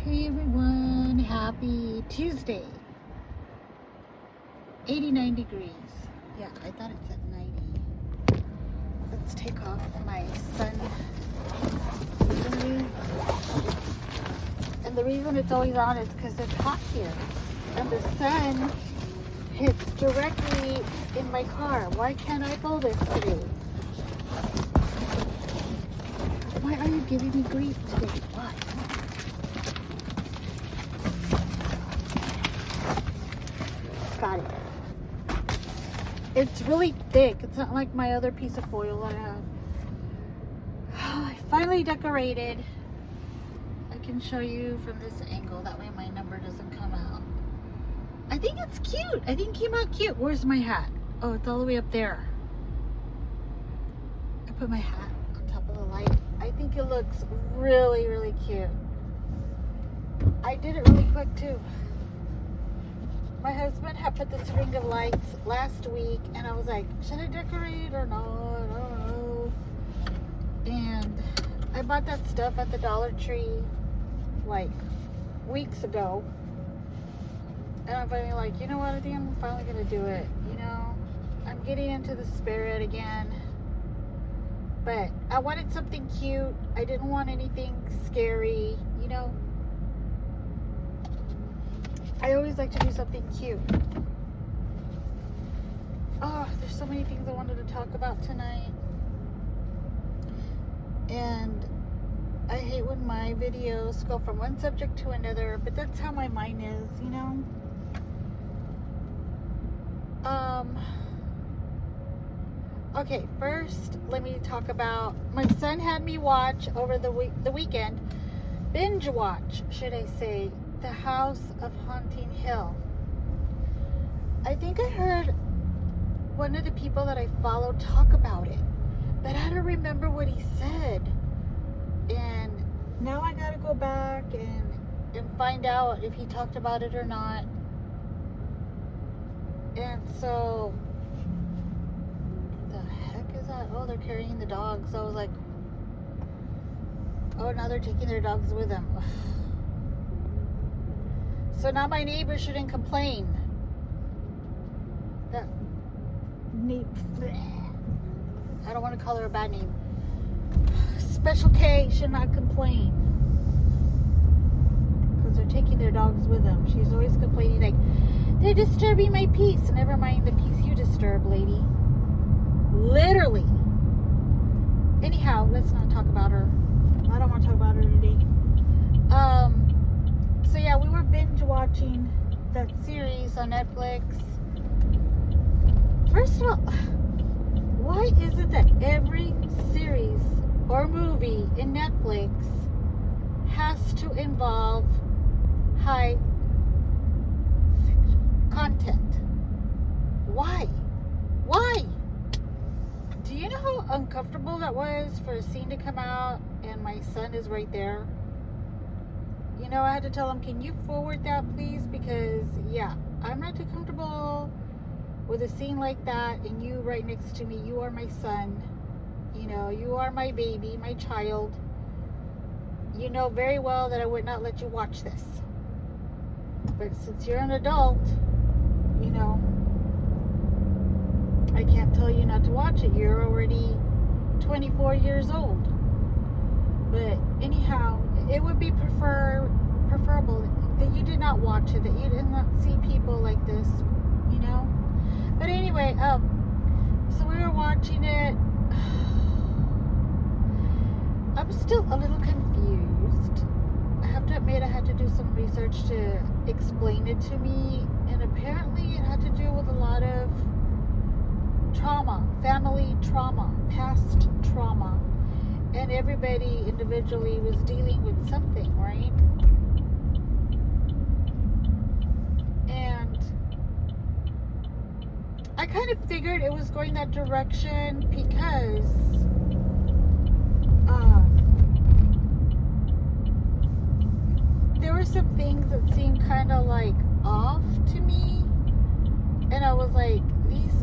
Hey everyone, happy Tuesday. 89 degrees. Yeah, I thought it said 90. Let's take off my sun. And the reason it's always on is because it's hot here. And the sun hits directly in my car. Why can't I pull this today? Why are you giving me grief today? Why? Got it. It's really thick. It's not like my other piece of foil that I have. I finally decorated. I can show you from this angle. That way my number doesn't come out. I think it's cute. I think it came out cute. Where's my hat? Oh, it's all the way up there. I put my hat on top of the light. I think it looks really, really cute. I did it really quick too. My husband had put this ring of lights last week, and I was like, should I decorate or not? I don't know. And I bought that stuff at the Dollar Tree like weeks ago. And I'm finally like, you know what? I think I'm finally going to do it. You know, I'm getting into the spirit again. But I wanted something cute. I didn't want anything scary, you know. I always like to do something cute. Oh, there's so many things I wanted to talk about tonight. And I hate when my videos go from one subject to another, but that's how my mind is, you know? Okay, first, let me talk about, my son had me watch over the weekend, binge watch, should I say, The House of Haunting Hill. I think I heard one of the people that I follow talk about it, but I don't remember what he said. And now I gotta go back and find out if he talked about it or not. And so, the heck is that? Oh, they're carrying the dogs. I was like, oh, now they're taking their dogs with them. So now my neighbor shouldn't complain. I don't want to call her a bad name. Special K should not complain. Because they're taking their dogs with them. She's always complaining like, they're disturbing my peace. Never mind the peace you disturb, lady. Literally. Anyhow, let's not talk about her. I don't want to talk about her today. So yeah, we were binge watching that series on Netflix. First of all, why is it that every series or movie in Netflix has to involve high content? Why? Why? Do you know how uncomfortable that was for a scene to come out and my son is right there? You know, I had to tell him, can you forward that, please? Because, yeah, I'm not too comfortable with a scene like that and you right next to me. You are my son. You know, you are my baby, my child. You know very well that I would not let you watch this. But since you're an adult, you know, I can't tell you not to watch it. You're already 24 years old. But anyhow, it would be preferable that you did not watch it, that you did not see people like this, you know. But anyway, so we were watching it. I'm still a little confused. I have to admit, I had to do some research to explain it to me, and apparently it had to do with a lot of trauma, family trauma, past trauma. And everybody individually was dealing with something, right? And I kind of figured it was going that direction because there were some things that seemed kind of like off to me. And I was like, these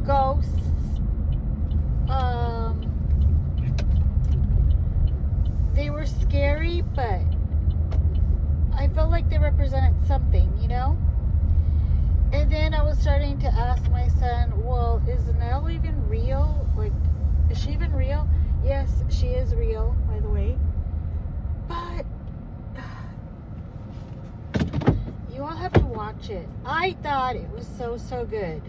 ghosts, they were scary, but I felt like they represented something, you know? And then I was starting to ask my son, well, is Nell even real? Like, is she even real? Yes, she is real, by the way. But you all have to watch it. I thought it was so good.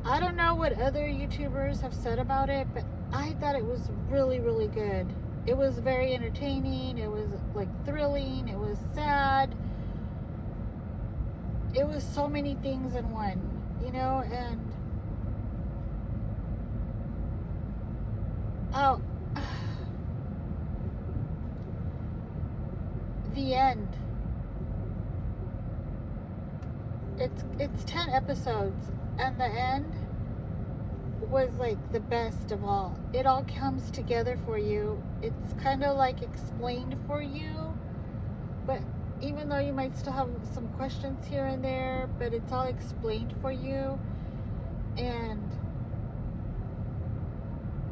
I don't know what other YouTubers have said about it, but I thought it was really good. It was very entertaining. It was like thrilling. It was sad. It was so many things in one, you know, and the end. It's 10 episodes, and the end was like the best of all. It all comes together for you. It's kind of like explained for you, but even though you might still have some questions here and there, but it's all explained for you. And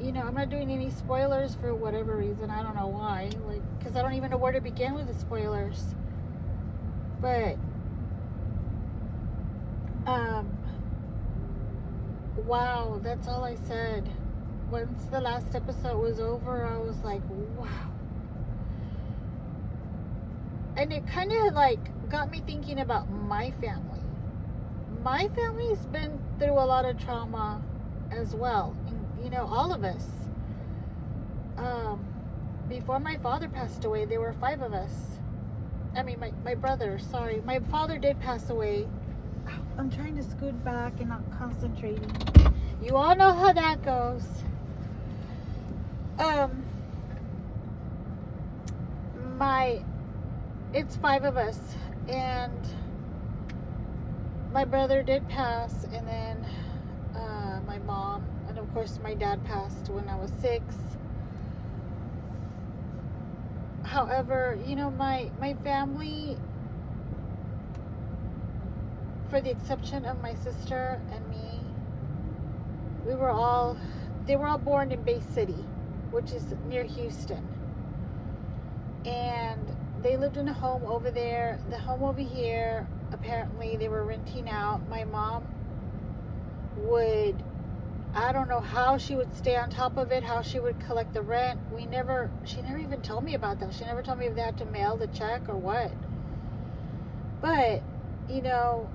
you know, I'm not doing any spoilers for whatever reason. I don't know why, like, because I don't even know where to begin with the spoilers. But wow, that's all I said. Once the last episode was over, I was like, wow. And it kind of like got me thinking about my family. My family's been through a lot of trauma as well. And, you know, all of us. Before my father passed away, there were 5 of us. I mean, my brother, sorry. My father did pass away. I'm trying to scoot back and not concentrating. You all know how that goes. It's 5 of us, and my brother did pass, and then my mom, and of course my dad passed when I was 6. However, you know, my family, for the exception of my sister and me, they were all born in Bay City, which is near Houston. And they lived in a home over there. The home over here, apparently they were renting out. My mom would, I don't know how she would stay on top of it, how she would collect the rent. She never even told me about that. She never told me if they had to mail the check or what. But, you know,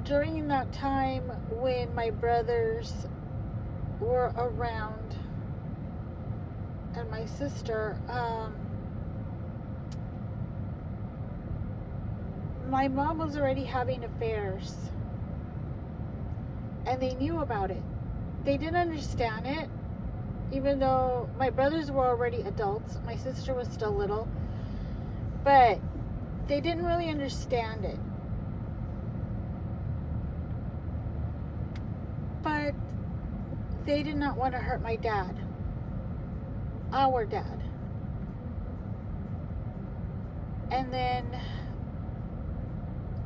during that time when my brothers were around and my sister, my mom was already having affairs, and they knew about it. They didn't understand it, even though my brothers were already adults. My sister was still little, but they didn't really understand it. But they did not want to hurt my dad, our dad. And then,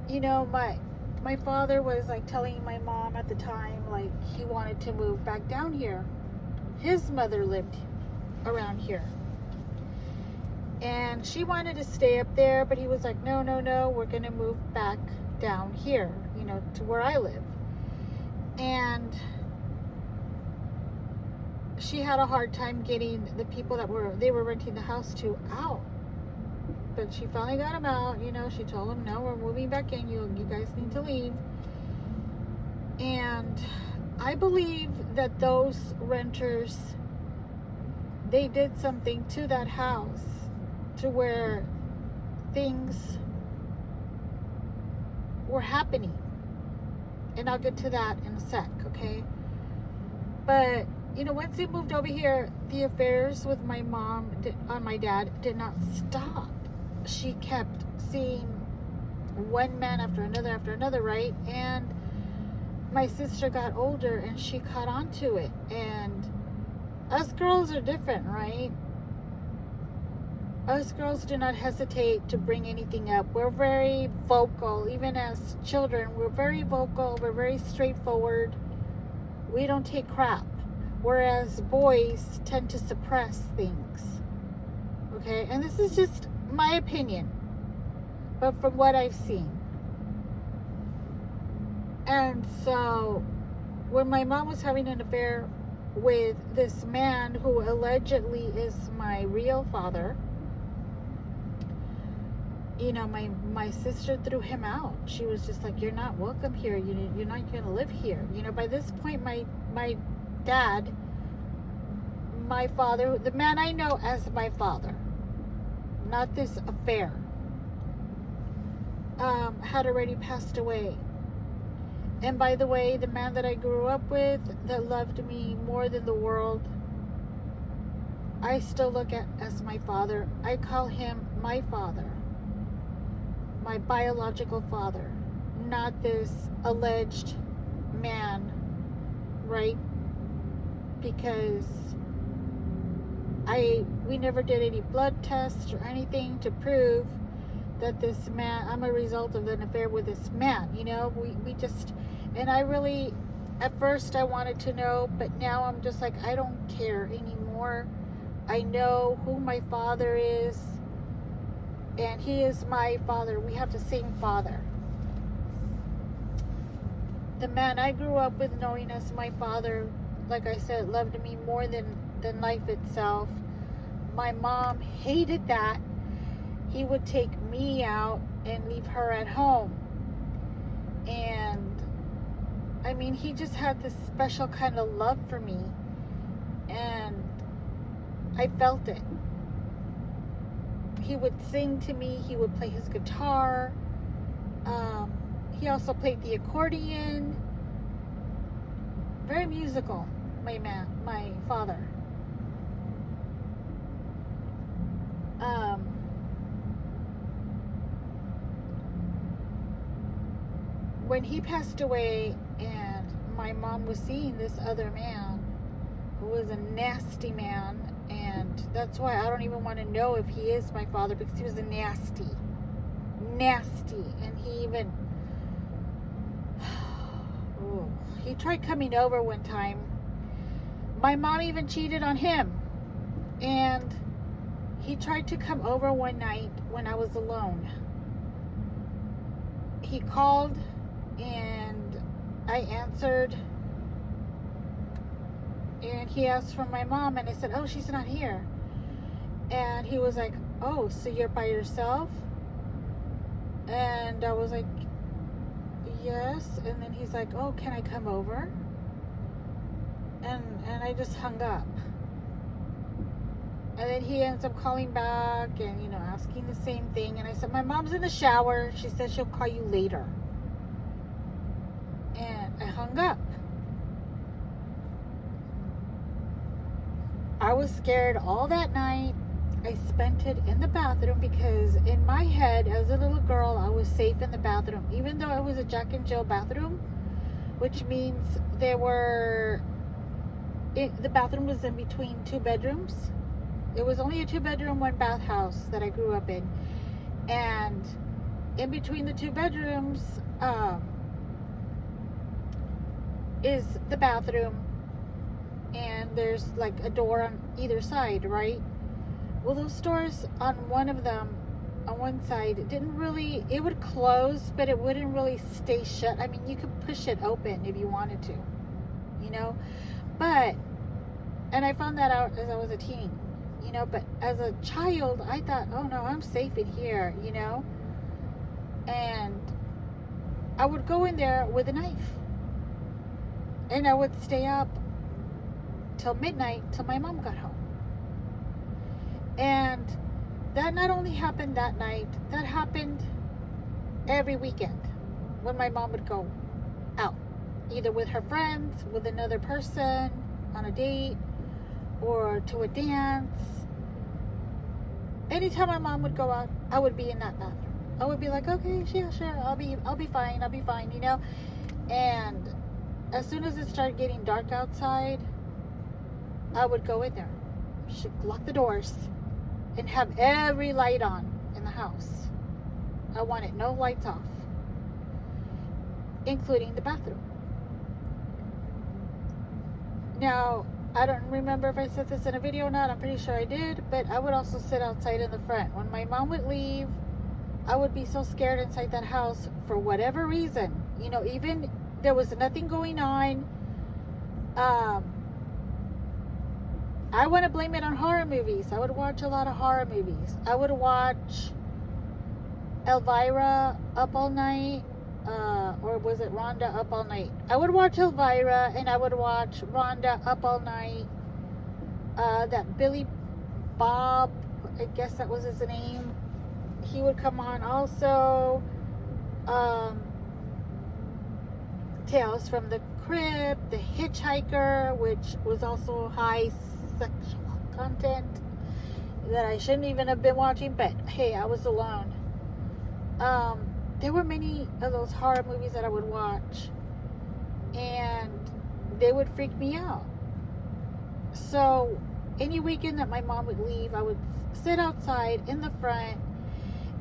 you know, my father was like telling my mom at the time, like, he wanted to move back down here. His mother lived around here, and she wanted to stay up there, but he was like, no, we're gonna move back down here, you know, to where I live. And she had a hard time getting the people that they were renting the house to out. But she finally got them out. You know, she told them, no, we're moving back in. You guys need to leave. And I believe that those renters, they did something to that house to where things were happening. And I'll get to that in a sec, okay? But, you know, once they moved over here, the affairs with my mom on my dad did not stop. She kept seeing one man after another, right? And my sister got older and she caught on to it. And us girls are different, right? Us girls do not hesitate to bring anything up. We're very vocal. Even as children, we're very vocal. We're very straightforward. We don't take crap. Whereas boys tend to suppress things. Okay? And this is just my opinion. but from what I've seen. And so when my mom was having an affair with this man who allegedly is my real father, you know, my sister threw him out. She was just like, you're not welcome here. You're not going to live here. You know, by this point, my dad, my father, the man I know as my father, not this affair, had already passed away. And by the way, the man that I grew up with, that loved me more than the world, I still look at as my father. I call him my father, my biological father, not this alleged man, right? Because we never did any blood tests or anything to prove that this man, I'm a result of an affair with this man. You know, we just, and I really, at first I wanted to know, but now I'm just like, I don't care anymore. I know who my father is, and he is my father. We have the same father. The man I grew up with knowing as my father, like I said, loved me more than life itself. My mom hated that. He would take me out and leave her at home. And I mean, he just had this special kind of love for me, and I felt it. He would sing to me. He would play his guitar. He also played the accordion. Very musical, my father. When he passed away and my mom was seeing this other man who was a nasty man, and that's why I don't even want to know if he is my father, because he was a nasty, and he even he tried coming over one time. My mom even cheated on him, and he tried to come over one night when I was alone. He called and I answered, and he asked for my mom, and I said, oh, she's not here. And he was like, oh, so you're by yourself? And I was like, yes. And then he's like, oh, can I come over? And I just hung up. And then he ends up calling back and, you know, asking the same thing. And I said, my mom's in the shower. She said she'll call you later. And I hung up. I was scared all that night. I spent it in the bathroom because in my head, as a little girl, I was safe in the bathroom. Even though it was a Jack and Jill bathroom, which means the bathroom was in between two bedrooms. It was only a 2-bedroom, 1-bath house that I grew up in. And in between the 2 bedrooms is the bathroom. And there's like a door on either side, right? Well, those doors on one of them, on one side, it would close, but it wouldn't really stay shut. I mean, you could push it open if you wanted to, you know? But, and I found that out as I was a teen. You know, but as a child, I thought, oh no, I'm safe in here, you know? And I would go in there with a knife. And I would stay up till midnight, till my mom got home. And that not only happened that night, that happened every weekend when my mom would go out, either with her friends, with another person, on a date, or to a dance. Anytime my mom would go out, I would be in that bathroom. I would be like, okay, yeah, sure, I'll be fine, you know? And as soon as it started getting dark outside, I would go in there, lock the doors, and have every light on in the house. I wanted no lights off, including the bathroom. Now, I don't remember if I said this in a video or not. I'm pretty sure I did. But I would also sit outside in the front. When my mom would leave, I would be so scared inside that house for whatever reason. You know, even there was nothing going on. I want to blame it on horror movies. I would watch a lot of horror movies. I would watch Elvira Up All Night, or was it Rhonda Up All Night? I would watch Elvira, and I would watch Rhonda Up All Night. That Billy Bob, I guess that was his name, he would come on also. Tales from the Crypt, The Hitchhiker, which was also high sexual content that I shouldn't even have been watching, but hey, I was alone. There were many of those horror movies that I would watch, and they would freak me out. So any weekend that my mom would leave, I would sit outside in the front,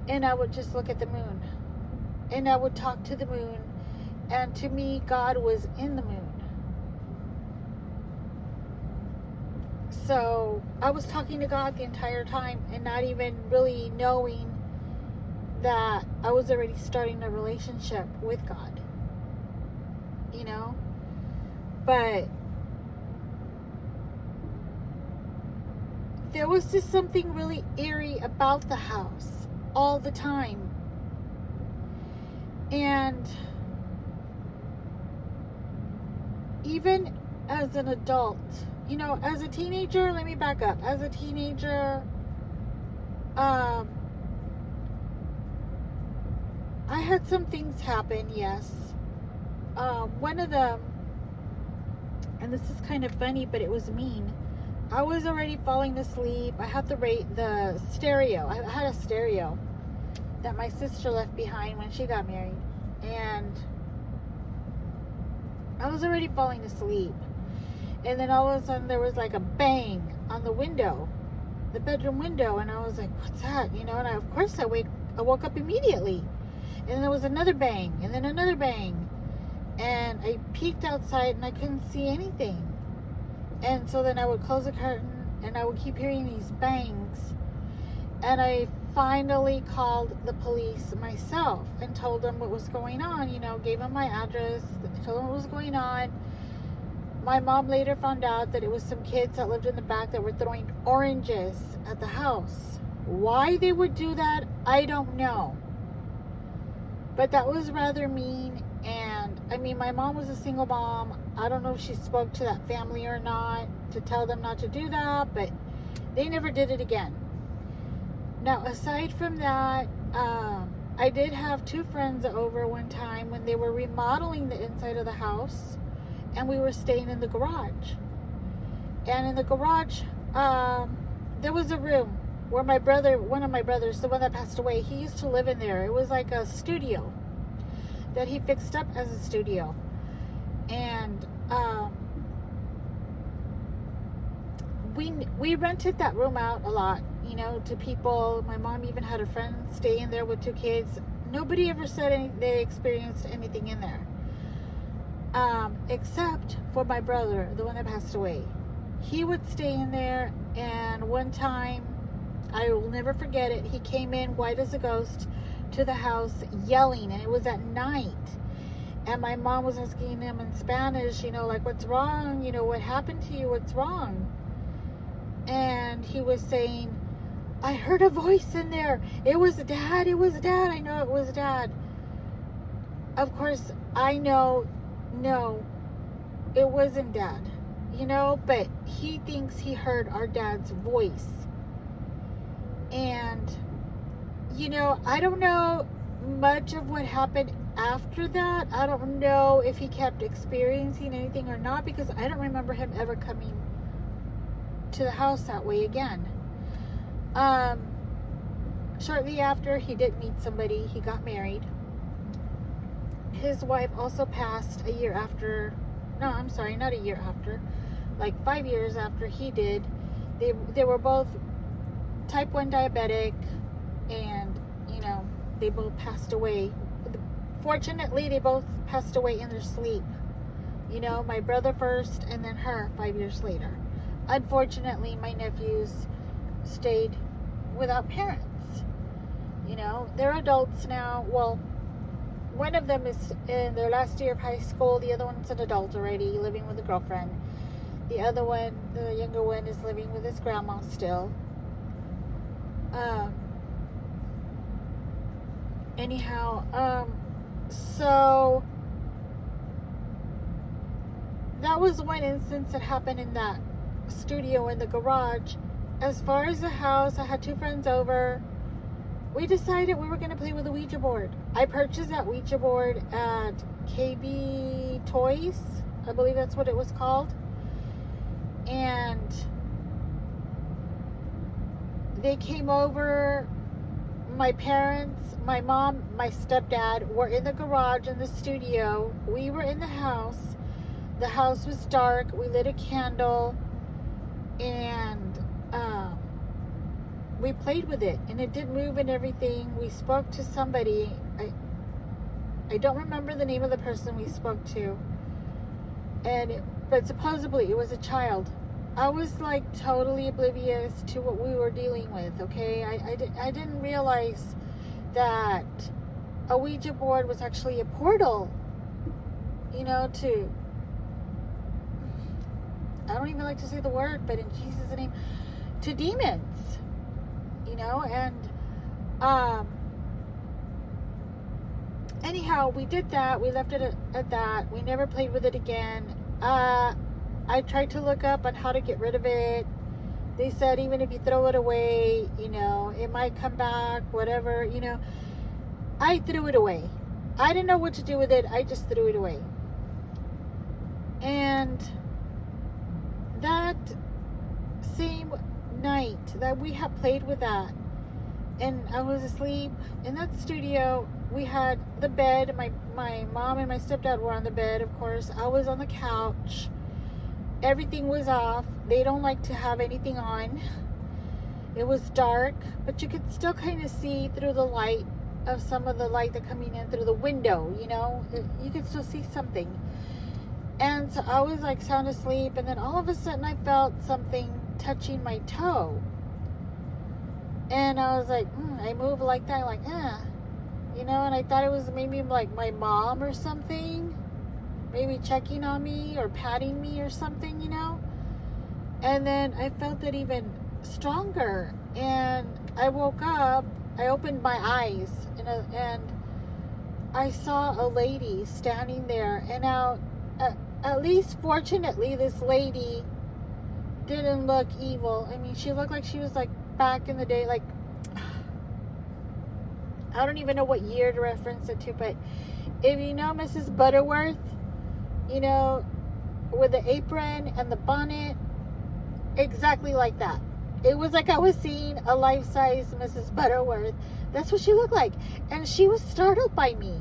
and I would just look at the moon, and I would talk to the moon, and to me, God was in the moon. So I was talking to God the entire time and not even really knowing that I was already starting a relationship with God, you know. But there was just something really eerie about the house all the time. And even as an adult, you know, as a teenager, let me back up. As a teenager, I had some things happen, yes. One of them, and this is kind of funny, but it was mean. I was already falling asleep. I had the stereo. I had a stereo that my sister left behind when she got married. And I was already falling asleep. And then all of a sudden there was like a bang on the window, the bedroom window. And I was like, what's that? You know, and of course I woke up immediately. And then there was another bang, and then another bang. And I peeked outside and I couldn't see anything. And so then I would close the curtain and I would keep hearing these bangs. And I finally called the police myself and told them what was going on, you know, gave them my address, told them what was going on. My mom later found out that it was some kids that lived in the back that were throwing oranges at the house. Why they would do that, I don't know. But that was rather mean. And I mean, my mom was a single mom. I don't know if she spoke to that family or not to tell them not to do that, but they never did it again. Now, aside from that, I did have two friends over one time when they were remodeling the inside of the house, and we were staying in the garage. And in the garage, there was a room where my brother, one of my brothers, the one that passed away, he used to live in there. It was like a studio that he fixed up as a studio. And we rented that room out a lot, you know, to people. My mom even had a friend stay in there with two kids. Nobody ever said they experienced anything in there, except for my brother, the one that passed away. He would stay in there, and one time, I will never forget it, he came in white as a ghost to the house yelling, and it was at night. And my mom was asking him in Spanish, you know, like, what's wrong? You know, what happened to you? What's wrong? And he was saying, I heard a voice in there. It was Dad. It was Dad. I know it was Dad. Of course, I know, no, it wasn't Dad, you know, but he thinks he heard our dad's voice. And, you know, I don't know much of what happened after that. I don't know if he kept experiencing anything or not, because I don't remember him ever coming to the house that way again. Shortly after, he did meet somebody. He got married. His wife also passed a year after. No, I'm sorry, not a year after. Like 5 years after he did. They were both type 1 diabetic, and, you know, they both passed away. Fortunately, they both passed away in their sleep. You know, my brother first, and then her 5 years later. Unfortunately, my nephews stayed without parents. You know, they're adults now. Well, one of them is in their last year of high school. The other one's an adult already, living with a girlfriend. The other one, the younger one, is living with his grandma still. So that was one instance that happened in that studio in the garage. As far as the house, I had 2 friends over. We decided we were going to play with a Ouija board. I purchased that Ouija board at KB Toys. I believe that's what it was called. And they came over. My parents, my mom, my stepdad were in the garage in the studio. We were in the house. The house was dark. We lit a candle. And we played with it, and it did move and everything. We spoke to somebody. I don't remember the name of the person we spoke to, but supposedly it was a child. I was like totally oblivious to what we were dealing with. Okay, I didn't realize that a Ouija board was actually a portal, you know, to, I don't even like to say the word, but in Jesus' name, to demons. You know, and anyhow, we did that. We left it at that. We never played with it again. I tried to look up on how to get rid of it. They said even if you throw it away, you know, it might come back, whatever, you know. I threw it away. I didn't know what to do with it. I just threw it away. And that same night that we had played with that, and I was asleep in that studio, we had the bed. My mom and my stepdad were on the bed, of course. I was on the couch. Everything was off. They don't like to have anything on. It was dark, but you could still kind of see through the light of some of the light that coming in through the window, you know. You could still see something. And so I was like sound asleep, and then all of a sudden I felt something touching my toe, and I was like, I moved like that, like, you know, and I thought it was maybe like my mom or something, maybe checking on me or patting me or something, you know. And then I felt it even stronger, and I woke up. I opened my eyes, and I saw a lady standing there. And now, at least fortunately, this lady didn't look evil. I mean, she looked like she was like back in the day, like, I don't even know what year to reference it to, but if you know Mrs. Butterworth, you know, with the apron and the bonnet, exactly like that. It was like I was seeing a life-size Mrs. Butterworth. That's what she looked like. And she was startled by me.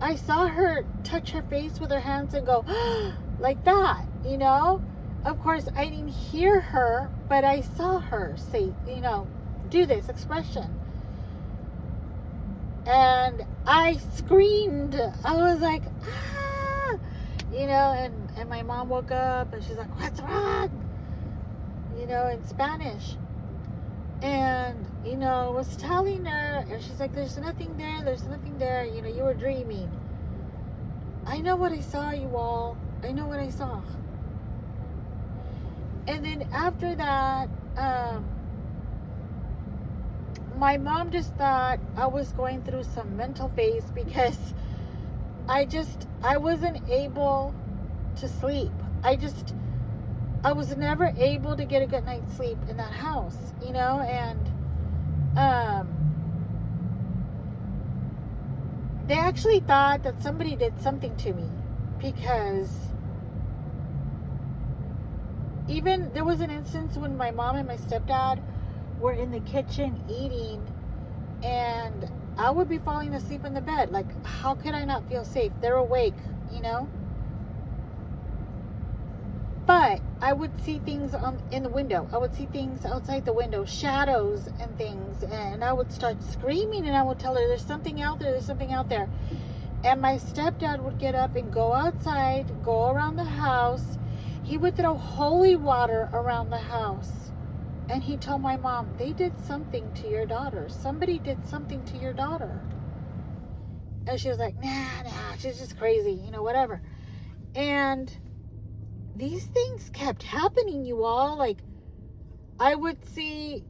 I saw her touch her face with her hands and go, like that, you know? Of course, I didn't hear her, but I saw her say, you know, do this expression. And I screamed. I was like, you know, and my mom woke up and she's like, what's wrong? You know, in Spanish. And, you know, I was telling her, and she's like, there's nothing there, you know, you were dreaming. I know what I saw, you all. I know what I saw. And then after that, my mom just thought I was going through some mental phase because I wasn't able to sleep. I was never able to get a good night's sleep in that house, you know, and they actually thought that somebody did something to me, because even there was an instance when my mom and my stepdad were in the kitchen eating, and I would be falling asleep in the bed. Like, how could I not feel safe? They're awake, you know? But I would see things in the window. I would see things outside the window, shadows and things. And I would start screaming, and I would tell her, there's something out there, there's something out there. And my stepdad would get up and go outside, go around the house. He would throw holy water around the house And he told my mom, they did something to your daughter. Somebody did something to your daughter. And she was like, nah, she's just crazy, whatever. And these things kept happening, you all. Like, I would see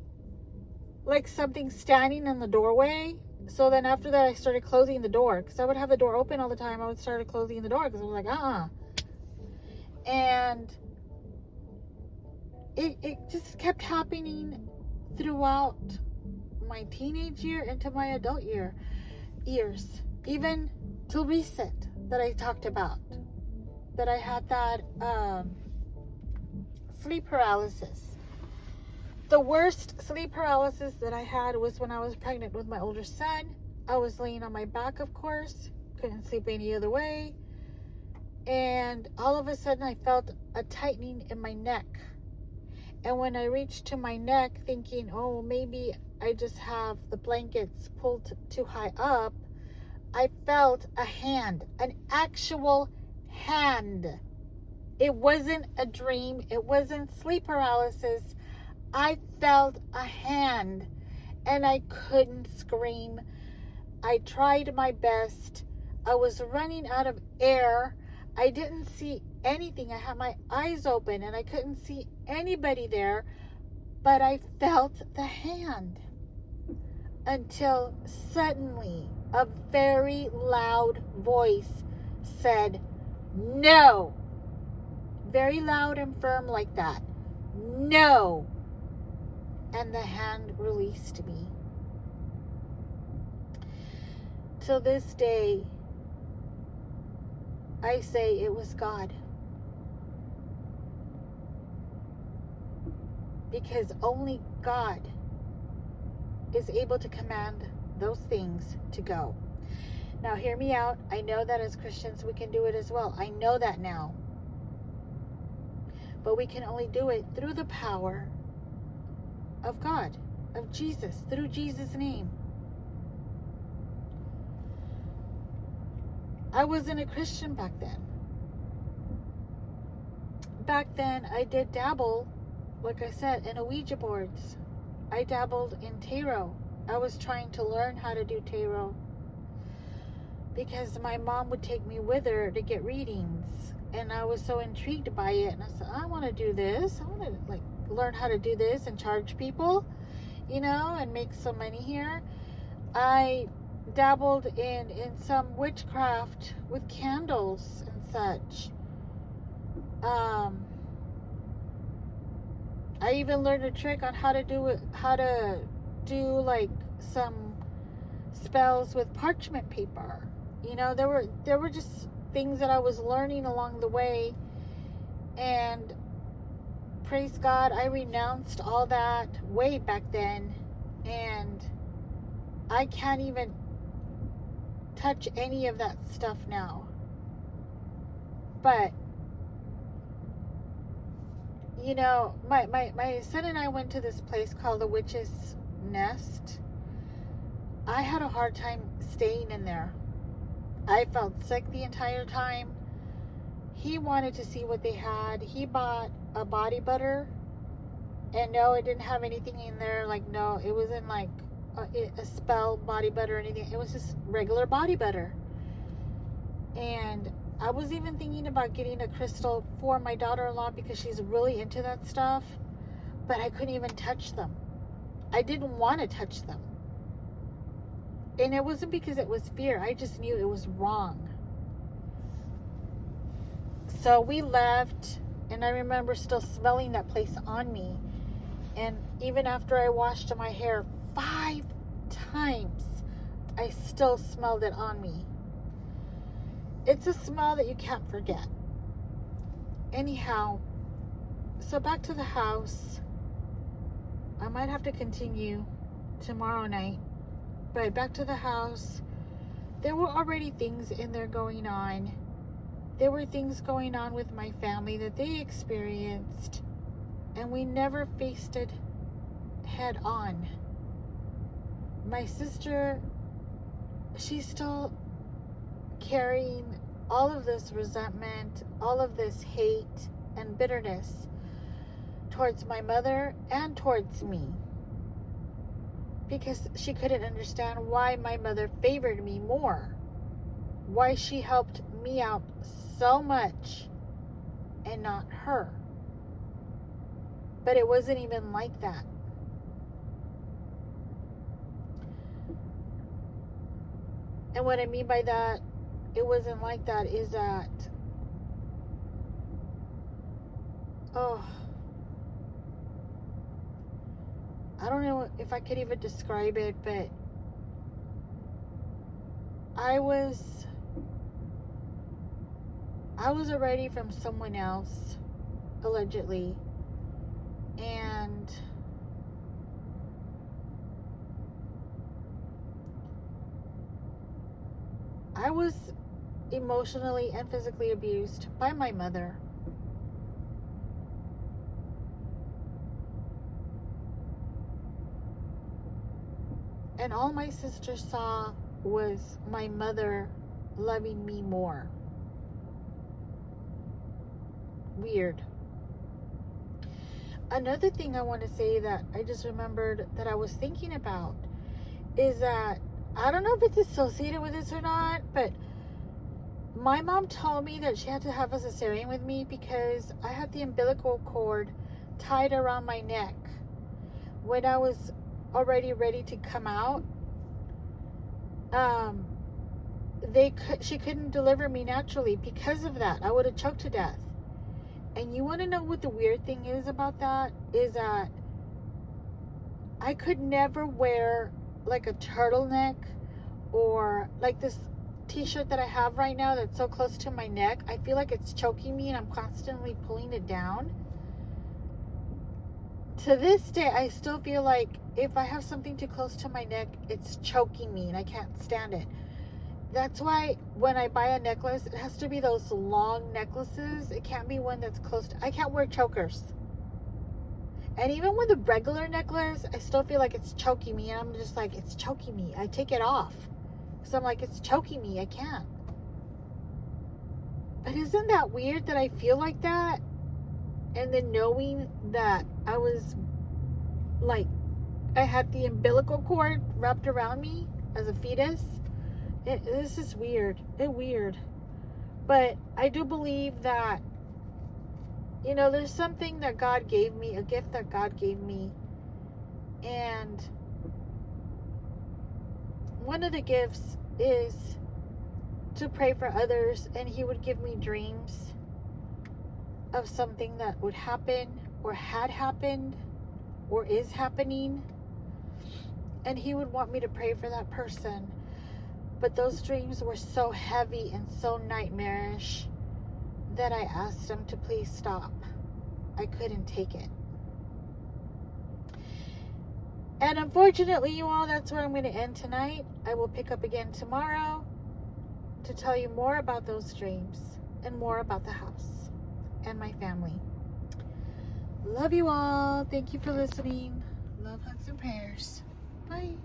like something standing in the doorway. So then after that, I started closing the door, because I would have the door open all the time. I would start closing the door because I was like, And it just kept happening throughout my teenage year into my adult years, even till recent, that I talked about, that I had that sleep paralysis. The worst sleep paralysis that I had was when I was pregnant with my older son. I was laying on my back, of course, couldn't sleep any other way, and all of a sudden I felt a tightening in my neck. And when I reached to my neck, thinking, oh, maybe I just have the blankets pulled too high up, I felt a hand, an actual hand. It wasn't a dream. It wasn't sleep paralysis. I felt a hand, and I couldn't scream. I tried my best. I was running out of air. I didn't see anything. I had my eyes open and I couldn't see anybody there, but I felt the hand, until suddenly a very loud voice said, no. Very loud and firm like that. No. And the hand released me. Till this day, I say it was God. Because only God is able to command those things to go. Now, hear me out. I know that as Christians, we can do it as well. I know that now. But we can only do it through the power of God, of Jesus, through Jesus' name. I wasn't a Christian back then. Back then, I did dabble, like I said, in Ouija boards. I dabbled in tarot. I was trying to learn how to do tarot, because my mom would take me with her to get readings, and I was so intrigued by it, and I said, I want to do this. I want to learn how to do this and charge people, and make some money here. I dabbled in some witchcraft with candles and such. I even learned a trick on how to do like some spells with parchment paper. There were just things that I was learning along the way, and praise God, I renounced all that way back then, and I can't even touch any of that stuff now. But my son and I went to this place called the Witch's Nest. I had a hard time staying in there. I felt sick the entire time. He wanted to see what they had. He bought a body butter, and no, it didn't have anything in there. No, it wasn't like a spell body butter or anything. It was just regular body butter. And I was even thinking about getting a crystal for my daughter-in-law, because she's really into that stuff, but I couldn't even touch them. I didn't want to touch them. And it wasn't because it was fear. I just knew it was wrong. So we left, and I remember still smelling that place on me. And even after I washed my hair 5 times, I still smelled it on me. It's a smell that you can't forget. Anyhow, so back to the house. I might have to continue tomorrow night. But back to the house. There were already things in there going on. There were things going on with my family that they experienced, and we never faced it head on. My sister, she's still carrying all of this resentment, all of this hate and bitterness towards my mother and towards me, because she couldn't understand why my mother favored me more, why she helped me out so much and not her. But it wasn't even like that. And what I mean by that, it wasn't like that, is that, I don't know if I could even describe it, but I was already from someone else, allegedly, and I was emotionally and physically abused by my mother. And all my sister saw was my mother loving me more. Weird. Another thing I want to say that I just remembered that I was thinking about is that, I don't know if it's associated with this or not, but my mom told me that she had to have a cesarean with me because I had the umbilical cord tied around my neck when I was already ready to come out. She couldn't deliver me naturally because of that. I would have choked to death. And you want to know what the weird thing is about that? Is that I could never wear like a turtleneck or like this t-shirt that I have right now that's so close to my neck. I feel like it's choking me and I'm constantly pulling it down. To this day, I still feel like if I have something too close to my neck, it's choking me and I can't stand it. That's why when I buy a necklace, it has to be those long necklaces. It can't be one that's close to, I can't wear chokers. And even with a regular necklace, I still feel like it's choking me. And I'm just like, it's choking me. I take it off. So I'm like, it's choking me. I can't. But isn't that weird that I feel like that? And then knowing that I was like, I had the umbilical cord wrapped around me as a fetus. This is weird. It's weird. But I do believe that, you know, there's something that God gave me, a gift that God gave me. And one of the gifts is to pray for others. And He would give me dreams of something that would happen or had happened or is happening. And He would want me to pray for that person. But those dreams were so heavy and so nightmarish that I asked Him to please stop. I couldn't take it. And unfortunately, you all, that's where I'm going to end tonight. I will pick up again tomorrow to tell you more about those dreams and more about the house and my family. Love you all. Thank you for listening. Love, hugs, and prayers. Bye.